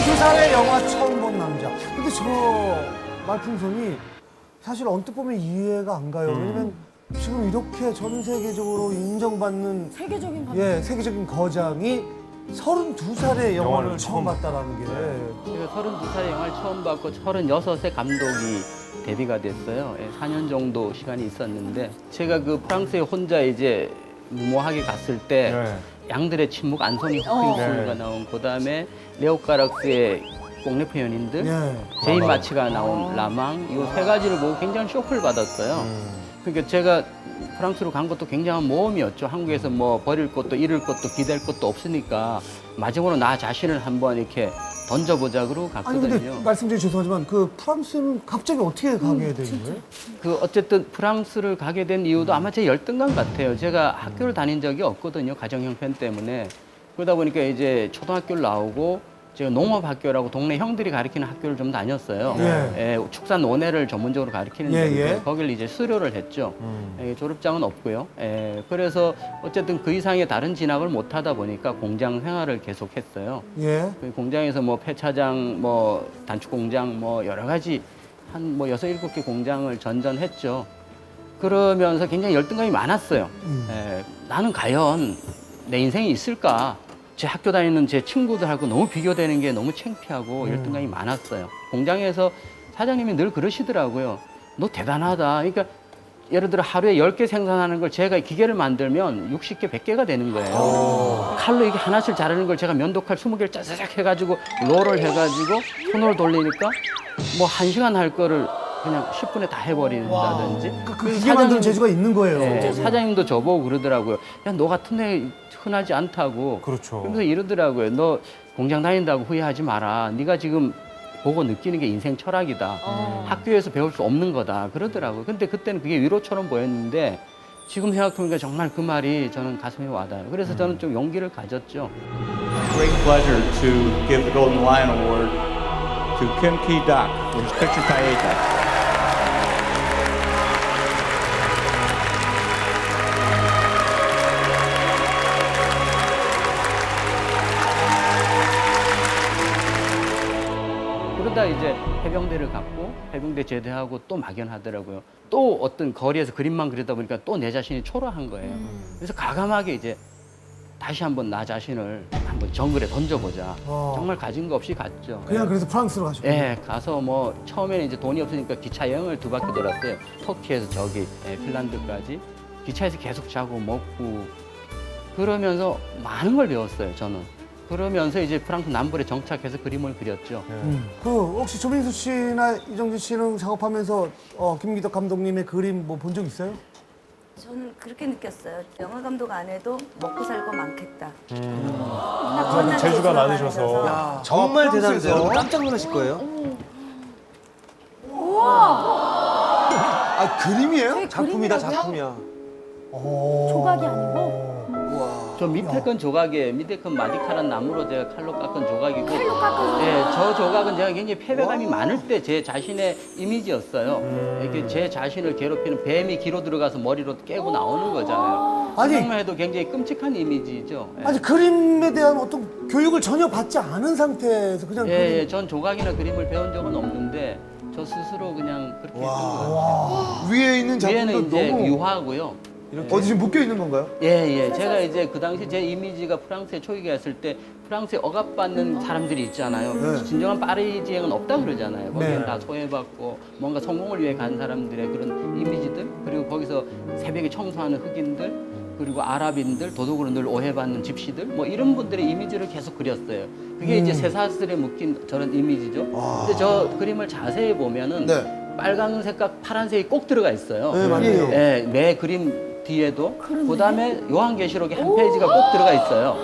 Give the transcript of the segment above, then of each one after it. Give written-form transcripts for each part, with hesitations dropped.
32살에 영화 처음 본 남자. 근데 저 말풍선이 사실 언뜻 보면 이해가 안 가요. 왜냐면 지금 이렇게 전 세계적으로 인정받는 세계적인 거장이 32살에 영화를 처음 봤다라는 게. 제가 32살에 영화를 처음 봤고 36에 감독이 데뷔가 됐어요. 4년 정도 시간이 있었는데 제가 그 프랑스에 혼자 이제 무모하게 갔을 때 양들의 침묵, 안소니 호핑스가 나온 그다음에 레오 까락스의 꽁네프 연인들, 제인 마치가 나온 라망 이 세 가지를 보고 굉장히 쇼크를 받았어요. 그러니까 제가 프랑스로 간 것도 굉장한 모험이었죠. 한국에서 뭐 버릴 것도 잃을 것도 기댈 것도 없으니까 마지막으로 나 자신을 한번 이렇게 던져보자 그러고 아니 갔거든요. 근데 말씀 중에 죄송하지만 그 프랑스는 갑자기 어떻게 가게 되는 거예요? 그 어쨌든 프랑스를 가게 된 이유도 아마 제 열등감 같아요. 제가 학교를 다닌 적이 없거든요. 가정 형편 때문에. 그러다 보니까 이제 초등학교를 나오고 제가 농업학교라고 동네 형들이 가르치는 학교를 좀 다녔어요. 축산 원해를 전문적으로 가르치는 데인데 거기를 이제 수료를 했죠. 졸업장은 없고요. 그래서 어쨌든 그 이상의 다른 진학을 못 하다 보니까 공장 생활을 계속했어요. 그 공장에서 뭐 폐차장, 뭐 단축 공장, 뭐 여러 가지 한 뭐 6, 7개 공장을 전전했죠. 그러면서 굉장히 열등감이 많았어요. 나는 과연 내 인생이 있을까? 제 학교 다니는 제 친구들하고 너무 비교되는 게 너무 창피하고 열등감이 많았어요. 공장에서 사장님이 늘 그러시더라고요. 너 대단하다. 그러니까 예를 들어 하루에 10개 생산하는 걸 제가 기계를 만들면 60개, 100개가 되는 거예요. 칼로 이게 하나씩 자르는 걸 제가 면도칼 20개를 짜자작 해가지고 롤을 해가지고 손으로 돌리니까 뭐 1시간 할 거를 그냥 10분에 다 해버린다든지. 그 기계 만드는 재주가 있는 거예요. 네, 사장님도 저보고 그러더라고요. 야, 너 같은 애 흔하지 않다고. 그렇죠. 그러면서 이러더라고요. 너 공장 다닌다고 후회하지 마라. 네가 지금 보고 느끼는 게 인생 철학이다. 학교에서 배울 수 없는 거다. 그러더라고요. 근데 그때는 그게 위로처럼 보였는데 지금 생각해보니까 정말 그 말이 저는 가슴에 와닿아요. 그래서 저는 좀 용기를 가졌죠. Great pleasure to give the Golden Lion Award to Kim Ki-duk for his picture Taeta. 그러다 이제 해병대를 갔고 해병대 제대하고 또 막연하더라고요. 또 어떤 거리에서 그림만 그리다 보니까 또 내 자신이 초라한 거예요. 그래서 과감하게 이제 다시 한번 나 자신을 한번 정글에 던져보자. 정말 가진 거 없이 갔죠. 그냥 그래서 프랑스로 가셨고. 네, 가서 뭐 처음에는 이제 돈이 없으니까 기차 여행을 2바퀴 돌았어요. 터키에서 저기 핀란드까지 기차에서 계속 자고 먹고 그러면서 많은 걸 배웠어요. 저는. 그러면서 이제 프랑스 남부에 정착해서 그림을 그렸죠. 그 혹시 조민수 씨나 이정진 씨는 작업하면서 김기덕 감독님의 그림 뭐 본 적 있어요? 저는 그렇게 느꼈어요. 영화 감독 안 해도 먹고 살고 많겠다. 재주가 많으셔서. 정말 대단하세요. 깜짝 놀라실 거예요. 아, 그림이에요? 작품이다, 작품이야. 조각이 아니고 저 밑에 건 조각이에요. 밑에 건 마디카란 나무로 제가 칼로 깎은 조각이고. 예, 저 조각은 제가 굉장히 패배감이 많을 때 제 자신의 이미지였어요. 이렇게 제 자신을 괴롭히는 뱀이 귀로 들어가서 머리로 깨고 나오는 거잖아요. 아니. 생각만 해도 굉장히 끔찍한 이미지죠. 예. 아니 그림에 대한 어떤 교육을 전혀 받지 않은 상태에서 그냥 예, 전 조각이나 그림을 배운 적은 없는데 저 스스로 그냥 그렇게 했던 것 같아요. 위에 있는 위에는 작품도 이제 너무 유화고요. 어디 좀 묶여 있는 건가요? 예. 제가 이제 그 당시 제 이미지가 프랑스에 초기가 했을 때 프랑스에 억압받는 사람들이 있잖아요. 진정한 파리지행은 없다 그러잖아요. 거기는 다 소외받고 뭔가 성공을 위해 간 사람들의 그런 이미지들 그리고 거기서 새벽에 청소하는 흑인들 그리고 아랍인들 도둑으로 늘 오해받는 집시들 뭐 이런 분들의 이미지를 계속 그렸어요. 그게 이제 쇠사슬에 묶인 저런 이미지죠. 근데 저 그림을 자세히 보면은 빨간색과 파란색이 꼭 들어가 있어요. 네, 맞아요. 예, 매 그림 뒤에도 그다음에 요한계시록에 한 페이지가 꼭 들어가 있어요.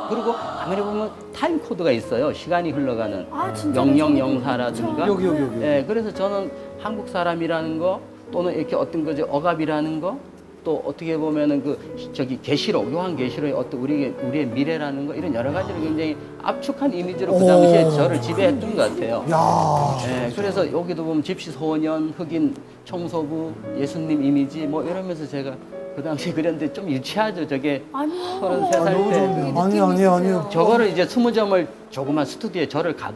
그리고 가만히 보면 타임 코드가 있어요. 시간이 흘러가는 0004라든가. 여기. 예, 그래서 저는 한국 사람이라는 거 또는 이렇게 어떤 거지 억압이라는 거 또 어떻게 보면은 그 저기 계시록 요한계시록의 어떤 우리의 미래라는 거 이런 여러 가지를 굉장히 압축한 이미지로 그 당시에 저를 지배했던 것 같아요. 예, 그래서 여기도 보면 집시 소년, 흑인 청소부, 예수님 이미지 뭐 이러면서 제가 그 당시에 그렸는데 좀 유치하죠. 저게 33살 때. 아니요. 저거를 이제 20점을 조그만 스튜디오에 저를